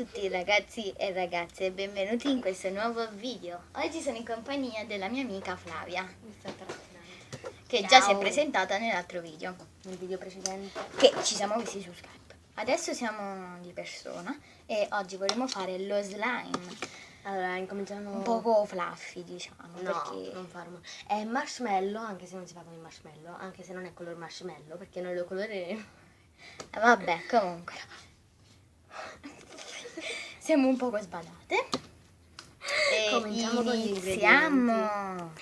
tutti ragazzi e ragazze e benvenuti in questo nuovo video. Oggi sono in compagnia della mia amica Flavia, che già si è presentata nell'altro video, nel video precedente, che ci siamo visti su Skype. Adesso siamo di persona e oggi vorremmo fare lo slime. Allora incominciamo un poco fluffy, diciamo. No, perché non farlo. È marshmallow, anche se non si fa con il marshmallow, anche se non è color marshmallow, perché noi lo colore... Vabbè, comunque siamo un poco sbadate e Cominciamo con gli iniziamo.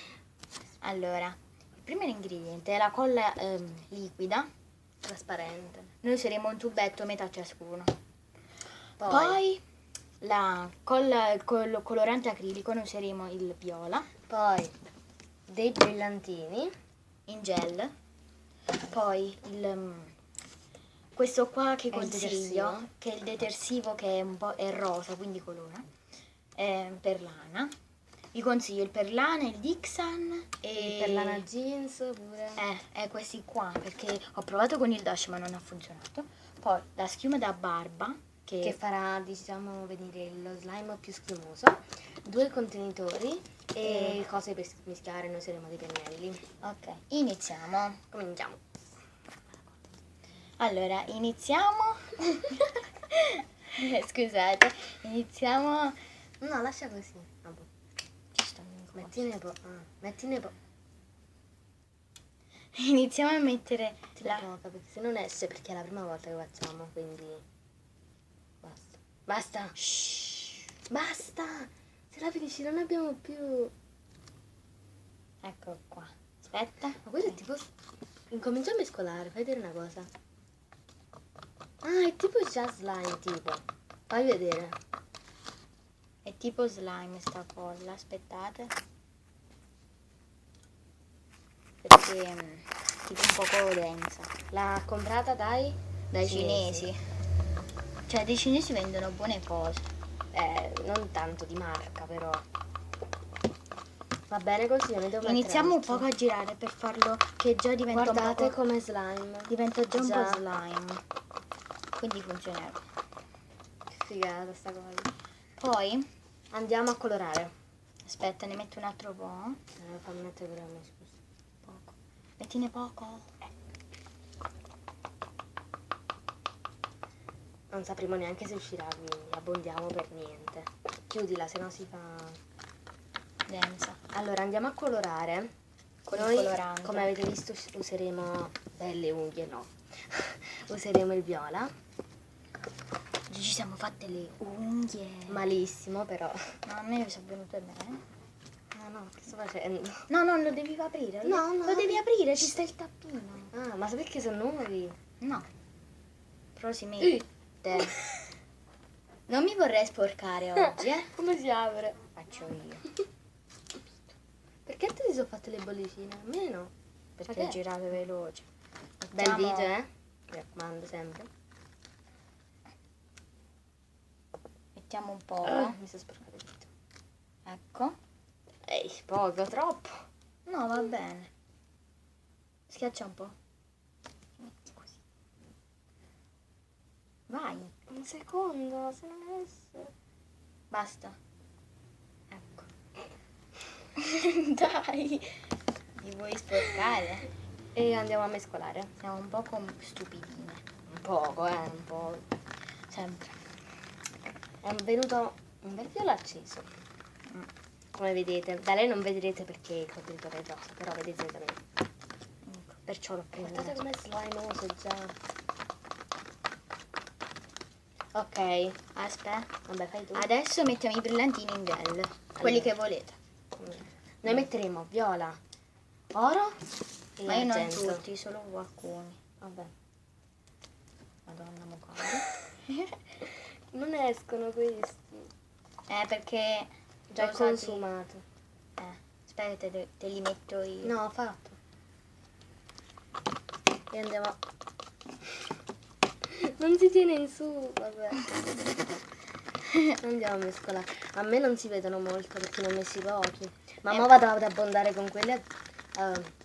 Allora, il primo ingrediente è la colla liquida trasparente. Noi useremo un tubetto metà ciascuno. Poi la colla col colorante acrilico noi useremo il viola, poi dei brillantini in gel, poi questo qua che È il consiglio, detersivo? che è il detersivo, che è un po' è rosa, quindi colora, è perlana. Vi consiglio il perlana, il Dixan e il perlana jeans pure. Questi qua, perché ho provato con il Dash ma non ha funzionato. Poi la schiuma da barba che farà, diciamo, venire lo slime più schiumoso, 2 contenitori e cose per mischiare. Noi useremo dei pennelli. Ok, iniziamo. Cominciamo. Allora, iniziamo. Scusate, iniziamo. No, lascia così. Vabbè. Mettine po'. Iniziamo a mettere poca, perché se non esce, perché è la prima volta che facciamo, quindi basta. Shhh. Basta. Se la finisci non abbiamo più. Ecco qua. Aspetta. Ma quello è tipo. Incomincia a mescolare, fai vedere una cosa. Ah, è tipo già slime, tipo. Fai vedere. È tipo slime sta colla, aspettate. Perché è tipo un poco densa. L'ha comprata dai cinesi. Cioè dei cinesi vendono buone cose. Non tanto di marca, però. Va bene così, io ne devo Iniziamo un poco a girare per farlo che già diventa Guardate un po'. come slime. Diventa già un po' slime. Quindi funzionerà. Che figata sta cosa. Poi andiamo a colorare. Aspetta, ne metto un altro po'. Fammi mettere pure a me, scusa. Poco. Mettine poco. Non sapremo neanche se uscirà, quindi abbondiamo per niente. Chiudila, se no si fa densa. Allora andiamo a colorare. Con noi, il colorante. come avete visto, useremo belle unghie, no. Useremo il viola. Ci siamo fatte le unghie. Malissimo, però. No, a me sono venute bene. No, che sto facendo? No, lo devi aprire. No. Lo devi aprire, ci sta il tappino. Ah, ma sai perché sono nuovi? No. Però si mette. Non mi vorrei sporcare oggi, Come si apre? Faccio io. Perché te ti sono fatte le bollicine? A me no. Perché ho girato veloce. Bel video, Mi raccomando sempre. Mettiamo un po'. Mi sono sporcato il dito. Ecco. Ehi, poco, troppo. No, va bene. Schiaccia un po'. Metti così. Vai. Un secondo, se non esce. Basta. Ecco. Dai. Mi vuoi sporcare? E andiamo a mescolare. Siamo un po' stupidine. Un poco, un po'. Sempre. È venuto un bel viola acceso. Come vedete. Da lei non vedrete perché il contenitore è rosa, però vedete da me. Ecco, perciò l'ho preso. Guardate com'è slimoso già. Ok, aspetta. Vabbè, fai tu. Adesso mettiamo i brillantini in gel. Quelli che volete. Noi metteremo viola, oro e ma io non argento. tutti, solo alcuni. Vabbè. Madonna mocare. Non escono questi. Perché già è consumato. Aspetta, te li metto io. No, ho fatto. E andiamo. Non si tiene in su, vabbè. Andiamo a mescolare. A me non si vedono molto perché ne ho messi pochi. Ma ora vado ad abbondare con quelli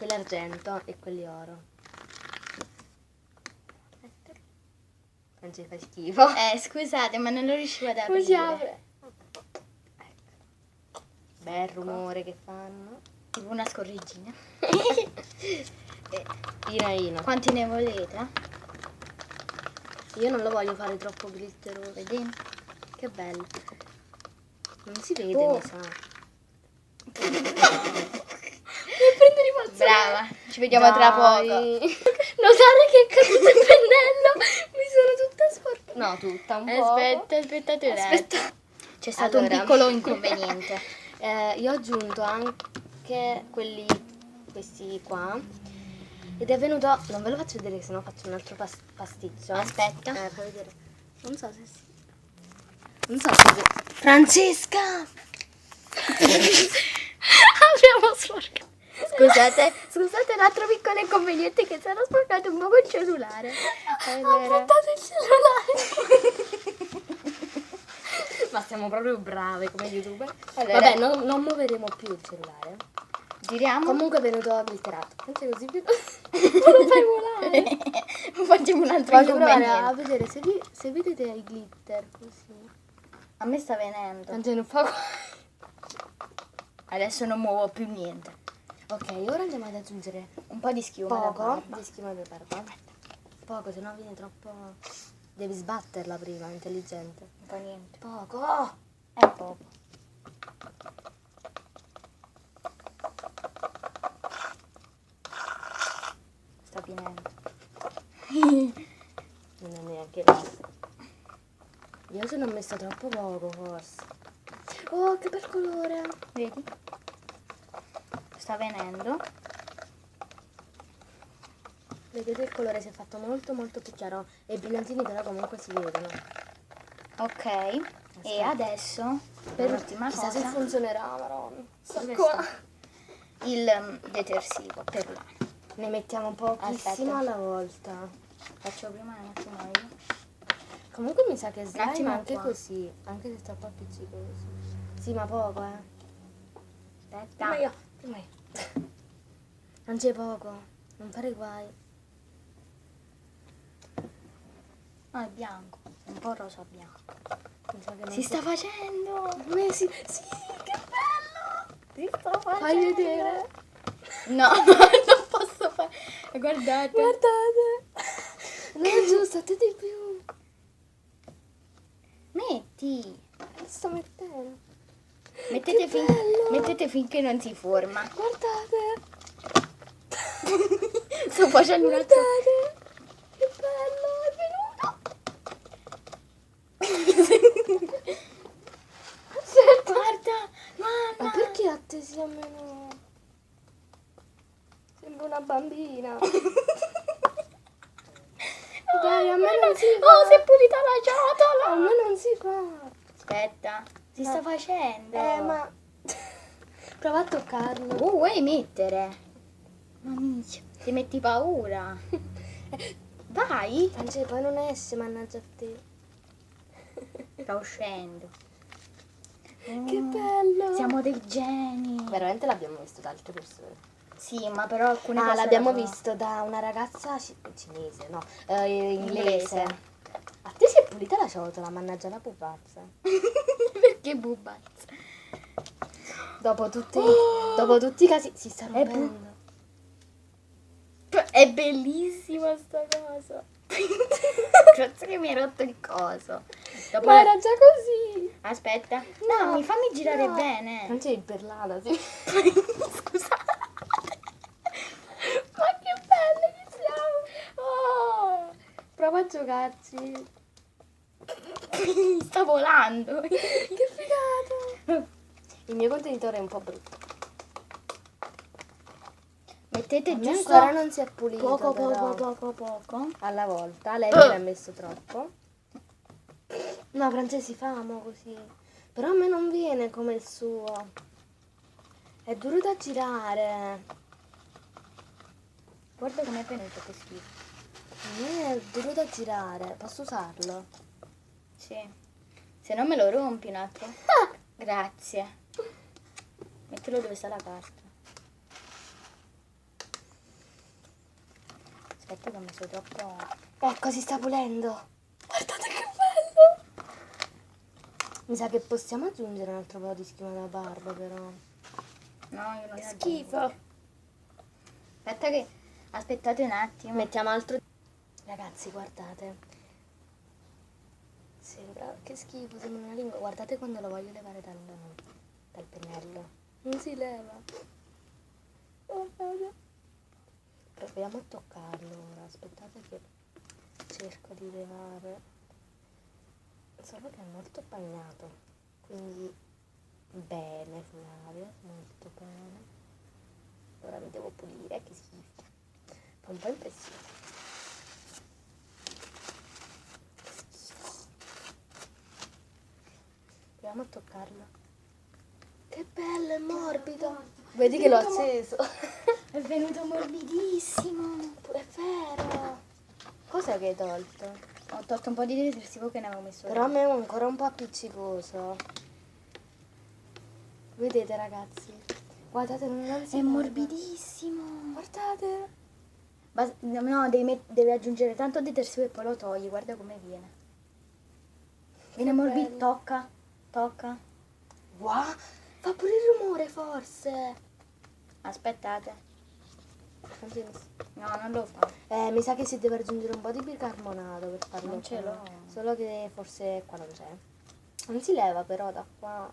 argento e quelli oro. Non ci fa schifo. Scusate, ma non lo riuscivo ad Come si aprire. apre? Bel rumore che fanno. Tipo una scorreggina. Ina. Quanti ne volete? Io non lo voglio fare troppo glitteroso. Vedi? Che bello. Non si vede, Oh. mi sa. Brava, ci vediamo tra poco. Notare che è caduto il pennello. Mi sono tutta sporca. No, tutta un po'. Aspettate un Aspetta. attimo. C'è stato un Allora. piccolo inconveniente. Io ho aggiunto anche questi qua. Ed è venuto. Non ve lo faccio vedere, sennò faccio un altro pasticcio. Aspetta. Fai vedere. Non so se si. Non so se. Francesca! Abbiamo sporcato. Scusate un altro piccolo inconveniente che si era sporcato un po' col cellulare. Ho buttato il cellulare. Ma siamo proprio brave come youtuber. Allora. Vabbè, non muoveremo più il cellulare. Giriamo. Comunque è venuto glitterato. Non c'è così più. Lo fai volare. Facciamo un altro Voglio provare inconveniente. a vedere se vedete i glitter così. A me sta venendo. Tanto non fa qua. Adesso non muovo più niente. Ok, ora andiamo ad aggiungere Un po' di schiuma. alla poco barba. di schiuma di barba. Poco, se no viene troppo. Devi sbatterla prima, intelligente. Un po' niente. Poco. È poco. Sta finendo. Non è neanche visto. Io sono messa troppo poco forse. Oh, che bel colore. Vedi? Sta venendo. Vedete il colore si è fatto molto molto più chiaro. E i brillantini però comunque si vedono. Ok. E adesso, per l'ultima Chissà cosa, se funzionerà, maronna. dove Qua. sta? Il detersivo per l'ano. Ne mettiamo pochissimo Aspetta. alla volta. Faccio prima un attimo io. Comunque mi sa che attimo slime anche qua. così. Anche se sta troppo appiccicoso. Sì, ma poco, Aspetta. Prima io. Non c'è poco. Non fare guai. No, è bianco. Un po' rosa bianco. Mi sa che non Si sta facendo. Sì, che bello! Si sta facendo. Fai vedere. No, non posso fare. Guardate. Guardate. Non è giusto, te di più. Metti. Sto mettendo. Mettete, Che bello. mettete finché non si forma. Guardate. Sto facendo un altro. Guardate. Che bello, è venuto. Guarda, Ma mamma. perché attesi a me no? Sembra una bambina. Dai, a me non si fa. Oh, si è pulita la ciotola. A me non si fa. Aspetta, si No. sta facendo. Ma prova a toccarlo. Vuoi mettere? Mamma mia, ti metti paura. Vai. Francesca, poi non esce, mannaggia a te. Sta uscendo. Che bello. Siamo dei geni. Veramente l'abbiamo visto da altre persone. Sì, ma però alcune cose L'abbiamo la so. visto da una ragazza cinese, no, Inglese. inglese. A te si è pulita la ciotola, mannaggia la pupazza. Perché bubazza? Dopo tutti i casi si sta È rompendo. È bellissima sta cosa. Grazie che mi hai rotto il coso. Dopo Ma era già così. Aspetta. No, mi fammi girare no. bene. Non c'è il perlata, sì. Scusa. Ma che belli che siamo. Oh, prova a giocarci. Sta volando. Che figata. Il mio contenitore è un po' brutto. Mettete A me giusto ancora non si è pulito, poco però. poco. Alla volta. Lei me ne ha messo troppo. No, Francesca, famo così. Però a me non viene come il suo. È duro da girare. Guarda com'è venuto, che schifo. A me è duro da girare. Posso usarlo? Sì. Se no me lo rompi un attimo. Grazie. Mettilo dove sta la carta. Aspetta che ho messo troppo. Ecco, si sta pulendo. Mi sa che possiamo aggiungere un altro po' di schiuma da barba, però. No, io non Che la schifo. aggiungo. Aspetta che... Aspettate un attimo. Mettiamo altro. Ragazzi, guardate. Sembra. Che schifo, sembra una lingua. Guardate quando lo voglio levare dal pennello. Non si leva. Guardate. Proviamo a toccarlo ora. Aspettate che cerco di levare. Solo che è molto bagnato. Quindi bene, Flavia, molto bene. Ora mi devo pulire, che schifo. Fa un po' impressione. Proviamo a toccarlo. Che bello, è morbido. Vedi che l'ho acceso. È venuto morbidissimo. È vero. Cos'è che hai tolto? Ho tolto un po' di detersivo che ne avevo messo. Però a me è ancora un po' appiccicoso. Vedete, ragazzi? Guardate, non si È nota. morbidissimo. Guardate. No, devi aggiungere tanto detersivo e poi lo togli. Guarda come viene. Viene Che morbido. bello. Tocca. Tocca. Wow, fa pure il rumore forse. Aspettate. Non si è messo. No, non lo fa. Mi sa che si deve aggiungere un po' di bicarbonato per farlo. Non ce l'ho. Solo che forse qua non c'è. Non si leva però da qua.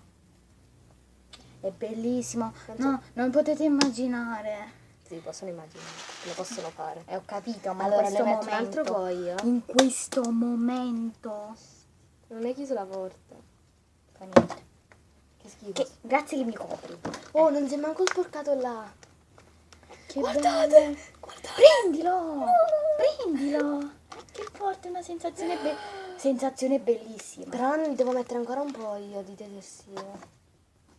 È bellissimo. Non No, non potete immaginare. Si possono immaginare, lo possono fare. Ho capito, ma Allora, in ne questo metto un altro momento. poi io. In questo momento. Non è chiuso la porta. Fa niente. Che schifo. Grazie che mi copri. Oh, non si è manco sporcato là. Che Guardate, bello. guardate. Prendilo. Prendilo. Che forte, una sensazione bellissima. Però ne devo mettere ancora un po' io di detersivo.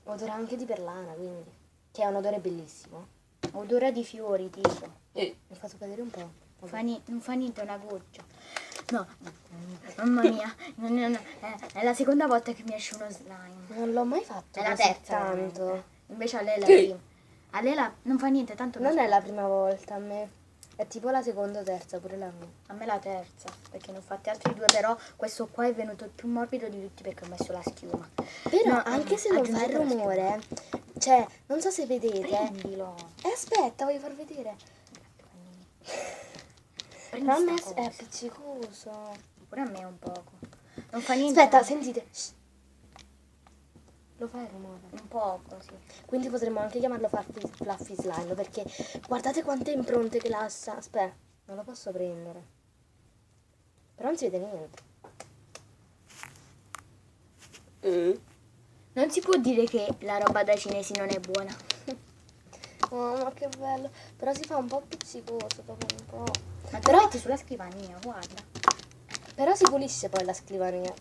Odore anche di perlana, quindi. Che è un odore bellissimo. Odore di fiori, tipo. Mi faccio vedere un po'. Non fa niente, una goccia. No, mamma mia, è la seconda volta che mi esce uno slime. Non l'ho mai fatto È la così terza. tanto. veramente. Invece a lei è la prima. A lei non fa niente, tanto Non è la prima volta a me. È tipo la seconda o terza, pure la mia. a me la terza, perché ne ho fatti altri due, però questo qua è venuto il più morbido di tutti perché ho messo la schiuma. Però No, anche se non fa il aggiungete la schiuma. rumore, cioè, non so se vedete. Prendilo. Aspetta, voglio far vedere. Prendi Però a me sta è cosa. appiccicoso. Pure a me un poco. Non fa niente. Aspetta, sentite. Shh. Lo fa il rumore. Un poco, sì. Quindi potremmo anche chiamarlo fluffy slime, perché guardate quante impronte che lascia. Aspetta, non lo posso prendere. Però non si vede niente. Non si può dire che la roba dai cinesi non è buona. Oh, ma che bello. Però si fa un po' appiccicoso dopo un po'. Ma te lo metti sulla scrivania, guarda. Però si pulisce poi la scrivania.